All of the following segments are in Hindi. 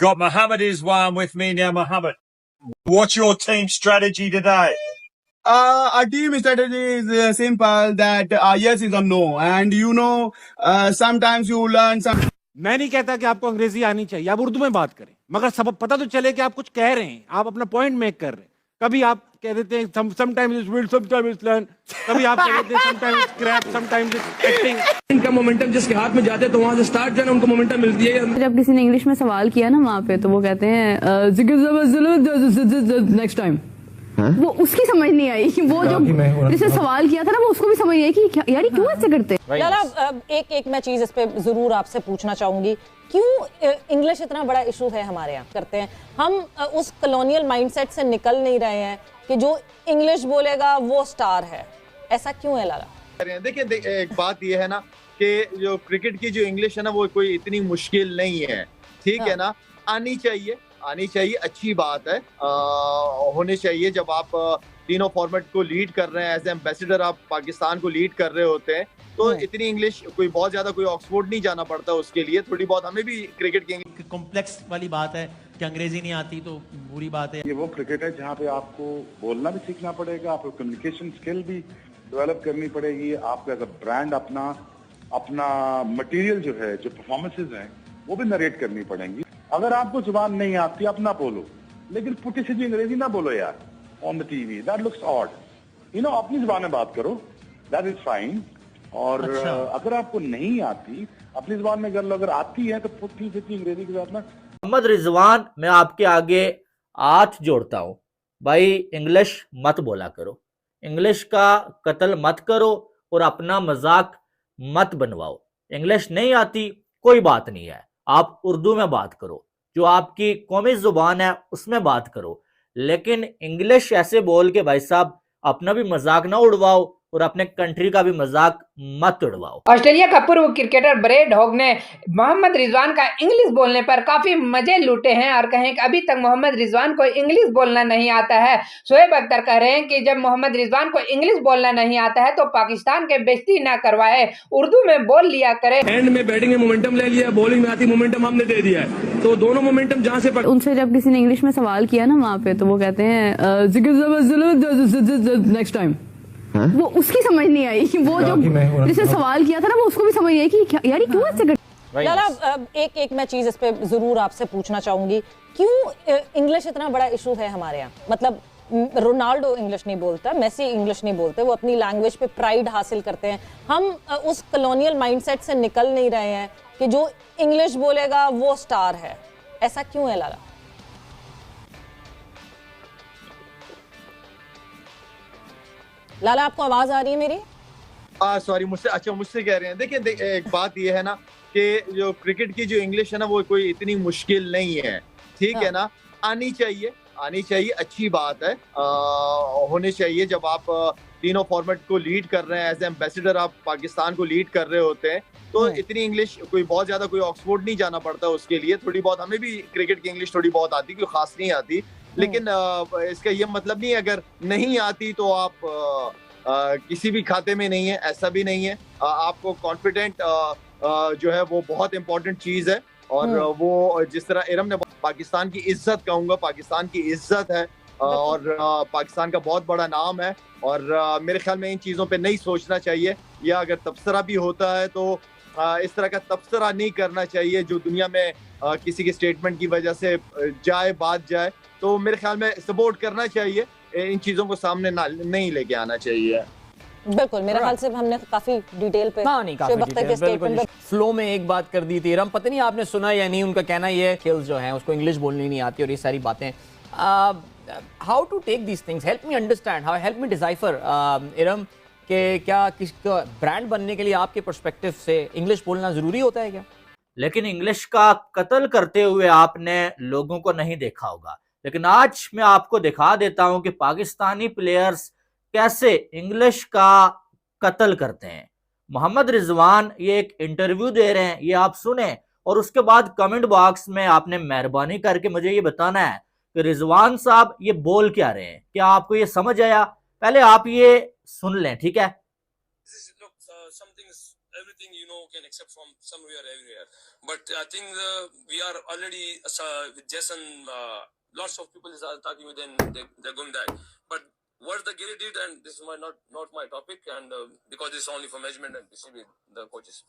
got Mohammed Iswan with me now. Mohammed, what's your team strategy today? Our team strategy is simple that yes is or no, and sometimes you learn some. मैं नहीं कहता कि आपको अंग्रेजी आनी चाहिए, आप उर्दू में बात करें, मगर सब पता तो चले कि आप कुछ कह रहे हैं, आप अपना पॉइंट मेक कर रहे हैं। कभी आप कह देते हैं sometimes it's will, sometimes it's learn, कभी आप कह देते हैं sometimes it's crap, sometimes it's acting। इनका मोमेंटम जिसके हाथ में जाते हैं तो वहां से स्टार्ट जो है उनको मोमेंटम मिलती है। जब किसी ने इंग्लिश में सवाल किया ना वहाँ पे, तो वो कहते हैं नेक्स्ट टाइम। वो उसकी समझ नहीं आई, वो जो जिसने सवाल किया था ना, वो उसको भी समझ नहीं आई कि यार क्यों ऐसे करते हैं। लाला, एक मैं चीज इस पे जरूर आपसे पूछना चाहूंगी, क्यों इंग्लिश इतना बड़ा इशू है हमारे यहाँ करते हैं? हम उस कॉलोनियल माइंडसेट से निकल नहीं रहे हैं कि जो इंग्लिश बोलेगा वो स्टार है, ऐसा क्यों है लाला? देखिए, एक बात ये है ना कि जो क्रिकेट की जो इंग्लिश है ना, वो कोई इतनी मुश्किल नहीं है, ठीक है ना। आनी चाहिए, अच्छी बात है, होने चाहिए। जब आप तीनों फॉर्मेट को लीड कर रहे हैं, एज एम्बेसडर आप पाकिस्तान को लीड कर रहे होते हैं, तो इतनी इंग्लिश कोई बहुत ज्यादा कोई ऑक्सफोर्ड नहीं जाना पड़ता उसके लिए। थोड़ी बहुत हमें भी क्रिकेट की कॉम्प्लेक्स वाली बात है कि अंग्रेजी नहीं आती तो बुरी बात है। ये वो क्रिकेट है जहाँ पे आपको बोलना भी सीखना पड़ेगा, आपको कम्युनिकेशन स्किल भी डेवलप करनी पड़ेगी, आपका एज अ ब्रांड अपना मटेरियल जो है, जो परफॉर्मेंसेज हैं, वो भी नरेट करनी पड़ेंगी। अगर आपको जुबान नहीं आती आप ना बोलो, लेकिन पुटी सीधी अंग्रेजी ना बोलो यार on the TV, that looks odd. अपनी जुबान में बात करो, दैट इज फाइन। और अगर आपको नहीं आती, अपनी जुबान में कर लो, अगर आती है तो पुटी सीधी अंग्रेजी के साथ ना। मोहम्मद रिजवान, मैं आपके आगे हाथ जोड़ता हूँ भाई, इंग्लिश मत बोला करो, इंग्लिश का कत्ल मत करो और अपना मजाक मत बनवाओ। इंग्लिश नहीं आती कोई बात नहीं है, आप उर्दू में बात करो, जो आपकी कौमी जुबान है उसमें बात करो, लेकिन इंग्लिश ऐसे बोल के भाई साहब अपना भी मजाक ना उड़वाओ और अपने कंट्री का भी मजाक मत उड़वाओ। ऑस्ट्रेलिया का पूर्व क्रिकेटर ब्रेड हॉग ने मोहम्मद रिजवान का इंग्लिश बोलने पर काफी मजे लूटे हैं और कहें कि अभी तक मोहम्मद रिजवान को इंग्लिश बोलना नहीं आता है। शोएब अख्तर कह रहे हैं कि जब मोहम्मद रिजवान को इंग्लिश बोलना नहीं आता है तो पाकिस्तान के बेइज्जती ना करवाए, उर्दू में बोल लिया करे। एंड में बैटिंग में मोमेंटम ले लिया, बॉलिंग में आती मोमेंटम हमने दे दिया है, तो दोनों मोमेंटम जहाँ से उनसे जब किसी ने इंग्लिश में सवाल किया ना वहाँ पे, तो वो कहते हैं नेक्स्ट टाइम। वो उसकी समझ नहीं आई, वो जो जिसने सवाल किया था ना, वो उसको भी समझ नहीं आई कि यार क्यों ऐसे करते। लाला, एक मैं चीज इस पे जरूर आपसे पूछना चाहूंगी, क्यों इंग्लिश इतना बड़ा इशू है हमारे यहाँ? मतलब रोनाल्डो इंग्लिश नहीं बोलता, मेसी इंग्लिश नहीं बोलते, वो अपनी लैंग्वेज पे प्राइड हासिल करते हैं। हम उस कॉलोनियल माइंडसेट से निकल नहीं रहे हैं कि जो इंग्लिश बोलेगा वो स्टार है, ऐसा क्यों है लाला? लाला, आपको आवाज आ रही है मेरी? सॉरी, मुझसे कह रहे हैं। देखिए, एक बात ये है ना कि जो क्रिकेट की जो इंग्लिश है ना, वो कोई इतनी मुश्किल नहीं है, ठीक है ना। आनी चाहिए, अच्छी बात है, होने चाहिए। जब आप तीनों फॉर्मेट को लीड कर रहे हैं, एज एम्बेसडर आप पाकिस्तान को लीड कर रहे होते हैं, तो इतनी इंग्लिश कोई बहुत ज्यादा कोई ऑक्सफोर्ड नहीं जाना पड़ता उसके लिए। थोड़ी बहुत हमें भी क्रिकेट की इंग्लिश थोड़ी बहुत आती, कोई खास नहीं आती, लेकिन इसका ये मतलब नहीं है अगर नहीं आती तो आप किसी भी खाते में नहीं है, ऐसा भी नहीं है। आपको कॉन्फिडेंट जो है वो बहुत इंपॉर्टेंट चीज है, और वो जिस तरह इरम ने पाकिस्तान की इज्जत, कहूंगा पाकिस्तान की इज्जत है, और पाकिस्तान का बहुत बड़ा नाम है, और मेरे ख्याल में इन चीज़ों पे नहीं सोचना चाहिए, या अगर तबसरा भी होता है तो इस तरह का तबसरा नहीं करना चाहिए जो दुनिया में किसी के स्टेटमेंट की वजह से बात जाए। तो मेरे ख्याल में सपोर्ट करना चाहिए, इन चीज़ों को सामने नहीं लेके आना चाहिए। बिल्कुल, मेरे ख्याल से हमने काफी डिटेल पे फ्लो में एक बात कर दी थी। रम, पता नहीं आपने सुना या नहीं, उनका कहना ये स्किल्स जो हैं उसको इंग्लिश बोलनी नहीं आती और ये सारी बातें। How to take these things, help me understand, help me decipher इरम, कि क्या किसका ब्रांड बनने के लिए आपके पर्सपेक्टिव से इंग्लिश बोलना जरूरी होता है क्या? लेकिन इंग्लिश का कत्ल करते हुए आपने लोगों को नहीं देखा होगा, लेकिन आज मैं आपको दिखा देता हूं कि पाकिस्तानी प्लेयर्स कैसे इंग्लिश का कत्ल करते हैं। मोहम्मद रिजवान ये एक इंटरव्यू दे रहे हैं, ये आप सुने, और उसके बाद कमेंट बॉक्स में आपने मेहरबानी करके मुझे ये बताना है कि रिजवान साहब ये बोल क्या रहे हैं। क्या आपको ये समझ आया? पहले आप ये सुन लें, ठीक है? but I think we are already with Jason. Lots of people are talking with them. They're going that. But what the Giri did, and this is not my topic, and because it's only for management and PCB, the coaches.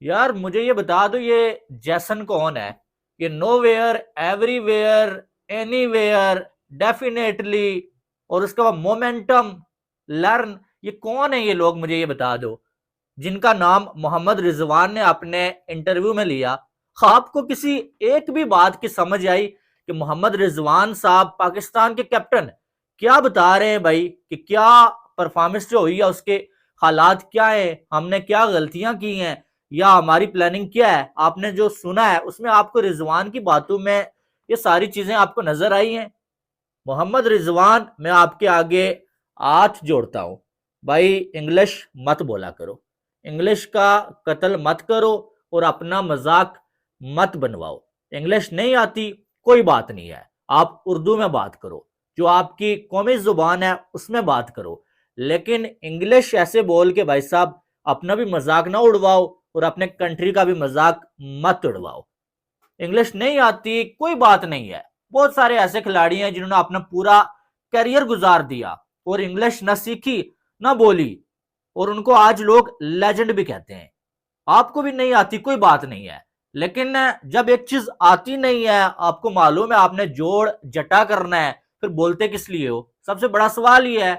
यार मुझे ये बता दो, ये जैसन कौन है? ये नोवेयर, एवरीवेयर, एनीवेयर, डेफिनेटली और उसके बाद मोमेंटम, लर्न, ये कौन है ये लोग? मुझे ये बता दो, जिनका नाम मोहम्मद रिजवान ने अपने इंटरव्यू में लिया। आपको किसी एक भी बात की समझ आई कि मोहम्मद रिजवान साहब पाकिस्तान के कैप्टन क्या बता रहे हैं भाई, कि क्या परफॉर्मेंस जो हुई है उसके हालात क्या है, हमने क्या गलतियां की हैं या हमारी प्लानिंग क्या है? आपने जो सुना है उसमें आपको रिजवान की बातों में ये सारी चीजें आपको नजर आई हैं? मोहम्मद रिजवान, मैं आपके आगे हाथ जोड़ता हूं भाई, इंग्लिश मत बोला करो, इंग्लिश का कत्ल मत करो और अपना मजाक मत बनवाओ। इंग्लिश नहीं आती कोई बात नहीं है, आप उर्दू में बात करो, जो आपकी कौमी जुबान है उसमें बात करो, लेकिन इंग्लिश ऐसे बोल के भाई साहब अपना भी मजाक ना उड़वाओ और अपने कंट्री का भी मजाक मत उड़वाओ। इंग्लिश नहीं आती कोई बात नहीं है, बहुत सारे ऐसे खिलाड़ी हैं जिन्होंने अपना पूरा करियर गुजार दिया और इंग्लिश ना सीखी ना बोली और उनको आज लोग लेजेंड भी कहते हैं। आपको भी नहीं आती कोई बात नहीं है, लेकिन जब एक चीज आती नहीं है, आपको मालूम है आपने जोड़ जटा करना है, फिर बोलते किस लिए हो? सबसे बड़ा सवाल ये है।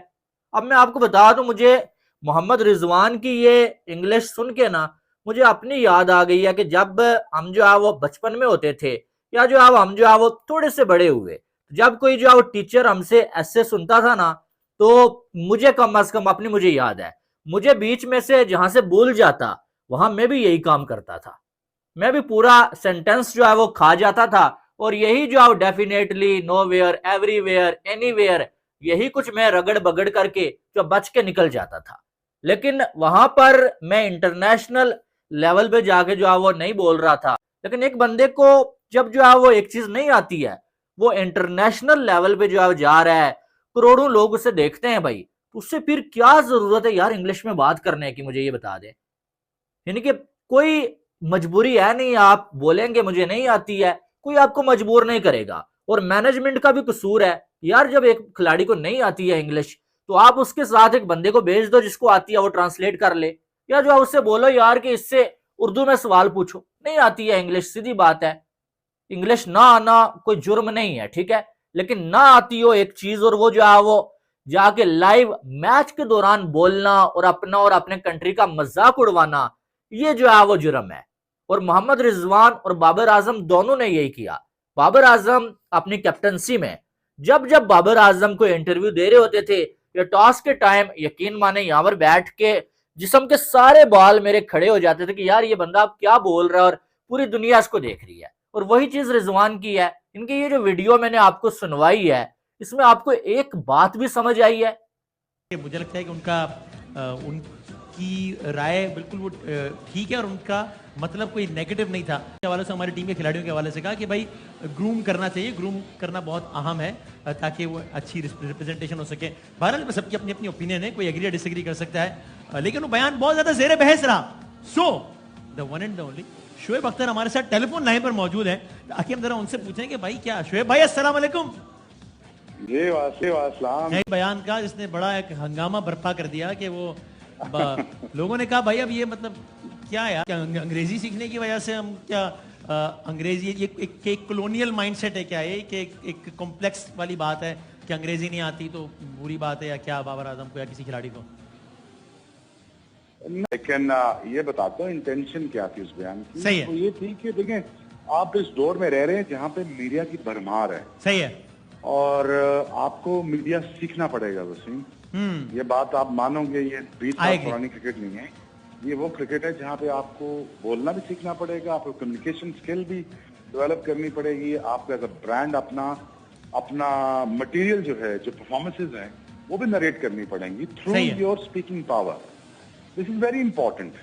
अब मैं आपको बता दूं, मुझे मोहम्मद रिजवान की ये इंग्लिश सुन के ना मुझे अपनी याद आ गई है कि जब हम जो है वो बचपन में होते थे या जो है हम जो है वो थोड़े से बड़े हुए, जब कोई जो है वो टीचर हमसे ऐसे सुनता था ना, तो मुझे कम से कम अपनी मुझे याद है, मुझे बीच में से जहां से भूल जाता वहां मैं भी यही काम करता था, मैं भी पूरा सेंटेंस जो है वो खा जाता था और यही जो है डेफिनेटली, नोवेयर, एवरीवेयर, एनीवेयर, यही कुछ मैं रगड़ बगड़ करके जो बच के निकल जाता था। लेकिन वहां पर मैं इंटरनेशनल लेवल पे जाके जो है वो नहीं बोल रहा था, लेकिन एक बंदे को जब जो है वो एक चीज नहीं आती है, वो इंटरनेशनल लेवल पे जो है जा रहा है, करोड़ों लोग उसे देखते हैं भाई, तो उससे फिर क्या जरूरत है यार इंग्लिश में बात करने की? मुझे ये बता दे, यानी कि कोई मजबूरी है नहीं, आप बोलेंगे मुझे नहीं आती है, कोई आपको मजबूर नहीं करेगा। और मैनेजमेंट का भी कसूर है यार, जब एक खिलाड़ी को नहीं आती है इंग्लिश तो आप उसके साथ एक बंदे को भेज दो जिसको आती है, वो ट्रांसलेट कर ले, या जो उससे बोलो यार कि इससे उर्दू में सवाल पूछो, नहीं आती है इंग्लिश, सीधी बात है। इंग्लिश ना आना कोई जुर्म नहीं है, ठीक है, लेकिन ना आती हो एक चीज और वो जो है वो जाके लाइव मैच के दौरान बोलना और अपना और अपने कंट्री का मजाक उड़वाना, ये जो है वो जुर्म है। और मोहम्मद रिजवान और बाबर आजम दोनों ने यही किया। बाबर आजम अपनी कैप्टनसी में जब जब बाबर आजम को इंटरव्यू दे रहे होते थे या टॉस के टाइम, यकीन माने यहाँ पर बैठ के जिस्म के सारे बाल मेरे खड़े हो जाते थे कि यार ये बंदा अब क्या बोल रहा है और पूरी दुनिया इसको देख रही है। और वही चीज रिजवान की है। इनकी ये जो वीडियो मैंने आपको सुनवाई है, इसमें आपको एक बात भी समझ आई है? मुझे लगता है कि उनकी राय बिल्कुल वो ठीक है और उनका मतलब कोई नेगेटिव नहीं था। के हवाले से हमारी टीम के खिलाड़ियों के हवाले से कहा कि भाई ग्रूम करना चाहिए, ग्रूम करना बहुत अहम है ताकि वो अच्छी रिप्रेजेंटेशन हो सके। बहरहाल में सबकी अपनी अपनी ओपिनियन है, कोई एग्री या डिसएग्री कर सकता है, लेकिन वो बयान बहुत ज्यादा ज़ेर बहस रहा। So the one and the only Shoaib Akhtar हमारे साथ टेलीफोन लाइन पर मौजूद है, ताकि हम जरा उनसे पूछें कि भाई क्या शोएब भाई अस्सलाम वालेकुम। एक बयान का जिसने बड़ा एक हंगामा बर्पा कर दिया कि वो लोगों ने कहा भाई अब ये मतलब क्या है, क्या अंग्रेजी सीखने की वजह से हम क्या अंग्रेजी ये एक कॉलोनियल माइंडसेट है क्या, ये कि एक कॉम्प्लेक्स वाली बात है कि अंग्रेजी नहीं आती तो बुरी बात है या क्या बाबर आजम को या किसी खिलाड़ी को? लेकिन ये बताता हूँ इंटेंशन क्या थी उस बयान की। सही है। तो ये थी कि देखें आप इस दौर में रह रहे हैं जहाँ पे मीडिया की भरमार है। सही है। और आपको मीडिया सीखना पड़ेगा वसीम, ये बात आप मानोगे, ये 20 साल पुरानी क्रिकेट नहीं है, ये वो क्रिकेट है जहाँ पे आपको बोलना भी सीखना पड़ेगा, आपको कम्युनिकेशन स्किल भी डेवलप करनी पड़ेगी, आपका एज अ ब्रांड अपना मटेरियल जो है, जो परफॉर्मेंसेज हैं वो भी नरेट करनी पड़ेंगी through your speaking power. This is very important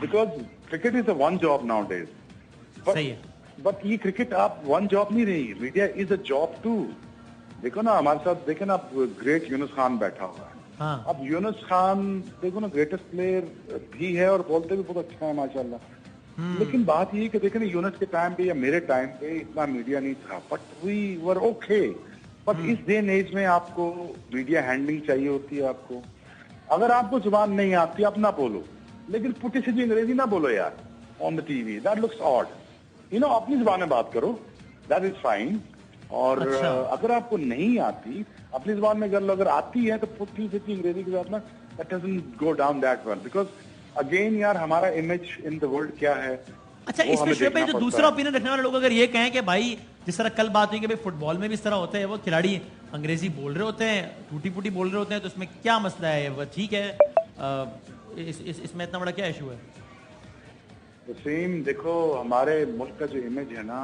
because cricket is a one job nowadays. But ये क्रिकेट आप वन जॉब नहीं रही, media is a job too. देखो ना हमारे साथ, देखे ना आप ग्रेट यूनुस खान बैठा हुआ है। हाँ। अब यूनुस खान देखो ना ग्रेटेस्ट प्लेयर भी है और बोलते भी बहुत अच्छा है माशाल्लाह। लेकिन बात ये कि देखें ना, यूनुस के टाइम पे या मेरे टाइम पे इतना मीडिया नहीं था, but we were okay. But इस डे एंड एज में आपको मीडिया हैंडलिंग चाहिए होती है। आपको अगर आपको जुबान नहीं आती आप ना बोलो, लेकिन पुठी सीधी अंग्रेजी ना बोलो यार on the TV, that looks odd. अपनी जुबान में बात करो, दैट इज फाइन। और अगर आपको नहीं आती अपनी जुबान में कर लो, अगर आती है तो पुठी सीधी अंग्रेजी के साथ ना, that doesn't go down that well, because again यार हमारा इमेज इन द वर्ल्ड क्या है। अच्छा, इसमें शोएब भाई जो दूसरा ओपिनियन रखने वाले लोग अगर ये कहें कि भाई जिस तरह कल बात हुई कि भाई फुटबॉल में भी इस तरह होता है, वो खिलाड़ी अंग्रेजी बोल रहे होते हैं, टूटी फूटी बोल रहे होते हैं, तो इसमें क्या मसला है? वो ठीक है, इसमें इतना बड़ा क्या इशू है? तो सेम देखो, हमारे मुल्क का जो इमेज है ना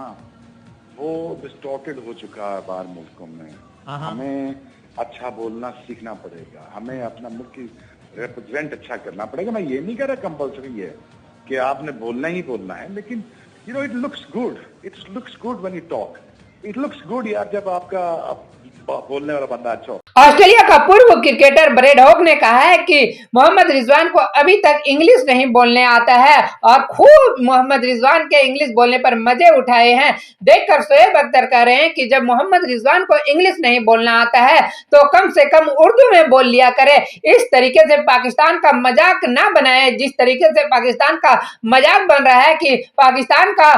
वो डिस्टॉर्टेड हो चुका है बाहर मुल्कों में। हमें अच्छा बोलना सीखना पड़ेगा, हमें अपना मुल्क की रिप्रेजेंट अच्छा करना पड़ेगा। मैं ये नहीं कह रहा कंपल्सरी है कि आपने बोलना ही बोलना है, लेकिन it looks good, it's looks good when you talk, it looks good यार जब आपका बोलने वाला बंदा अच्छा हो। ऑस्ट्रेलिया का पूर्व क्रिकेटर ब्रेड हॉग ने कहा है कि मोहम्मद रिजवान को अभी तक इंग्लिश नहीं बोलने आता है और खूब मोहम्मद रिजवान के इंग्लिश बोलने पर मजे उठाए हैं। देखकर शोएब अख्तर कह रहे हैं कि जब मोहम्मद रिजवान को इंग्लिश नहीं बोलना आता है तो कम से कम उर्दू में बोल लिया करे। इस तरीके से पाकिस्तान का मजाक ना बनाए, जिस तरीके से पाकिस्तान का मजाक बन रहा है कि पाकिस्तान का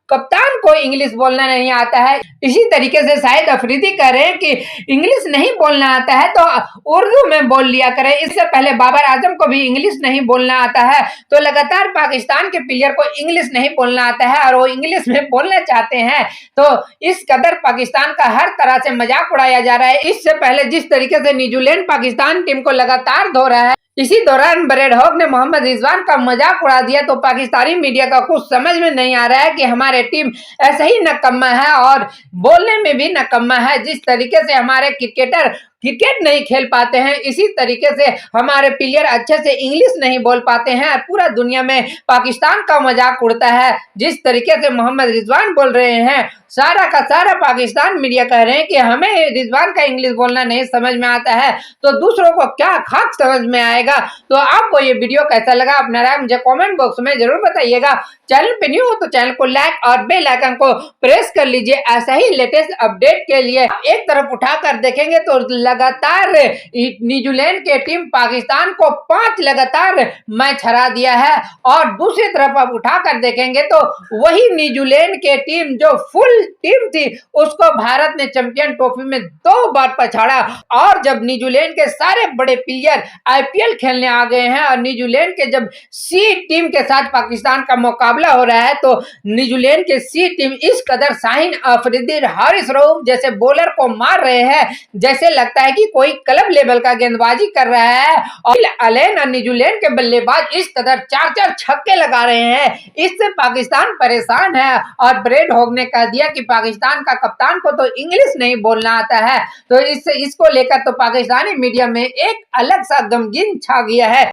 कप्तान को इंग्लिश बोलना नहीं आता है। इसी तरीके से शाहिद अफरीदी कह रहे हैं कि इंग्लिश नहीं बोलना आता है तो उर्दू में बोल लिया करें। इससे पहले बाबर आजम को भी इंग्लिश नहीं बोलना आता है, तो लगातार पाकिस्तान के प्लेयर को इंग्लिश नहीं बोलना आता है और वो इंग्लिश में बोलना चाहते हैं, तो इस कदर पाकिस्तान का हर तरह से मजाक उड़ाया जा रहा है। इससे पहले जिस तरीके से न्यूजीलैंड पाकिस्तान टीम को लगातार धो रहा है, इसी दौरान ब्रेड हॉग ने मोहम्मद रिजवान का मजाक उड़ा दिया। तो पाकिस्तानी मीडिया का कुछ समझ में नहीं आ रहा है कि हमारे टीम ऐसे ही नकम्मा है और बोलने में भी नकम्मा है। जिस तरीके से हमारे क्रिकेटर क्रिकेट नहीं खेल पाते हैं, इसी तरीके से हमारे प्लेयर अच्छे से इंग्लिश नहीं बोल पाते हैं और पूरा दुनिया में पाकिस्तान का मजाक उड़ता है। जिस तरीके से मोहम्मद रिजवान बोल रहे हैं, सारा का सारा पाकिस्तान मीडिया कह रहे हैं कि हमें रिजवान का इंग्लिश बोलना नहीं समझ में आता है, तो दूसरों को क्या खाक समझ में आएगा। तो आपको ये वीडियो कैसा लगा, अपना राय मुझे कमेंट बॉक्स में जरूर बताइएगा। चैनल पे न्यू हो तो चैनल को लाइक और बेल आइकन को प्रेस कर लीजिए ऐसा ही लेटेस्ट अपडेट के लिए। एक तरफ उठाकर देखेंगे तो लगातार न्यूजीलैंड के टीम पाकिस्तान को 5 लगातार मैच हरा दिया है और दूसरी तरफ अब उठाकर देखेंगे तो वही न्यूजीलैंड के टीम जो फुल टीम थी उसको भारत ने चैंपियन ट्रॉफी में 2 बार पछाड़ा। और जब न्यूजीलैंड के सारे बड़े प्लेयर आईपीएल खेलने आ गए हैं और न्यूजीलैंड के जब सी टीम के साथ पाकिस्तान का मुकाबला हो रहा है, तो न्यूजीलैंड के सी टीम इस कदर शाहीन अफरीदी, हारिस रऊफ जैसे बॉलर को मार रहे हैं जैसे लगता है कि कोई क्लब लेवल का गेंदबाजी कर रहा है। और अलेन और न्यूजीलैंड के बल्लेबाज इस कदर 4-4 छक्के लगा रहे हैं, इससे पाकिस्तान परेशान है। और ब्रेड हॉग ने कह दिया कि पाकिस्तान का कप्तान को तो इंग्लिश नहीं बोलना आता है, तो इसको लेकर तो पाकिस्तानी मीडिया में एक अलग सा गमगीन छा गया है।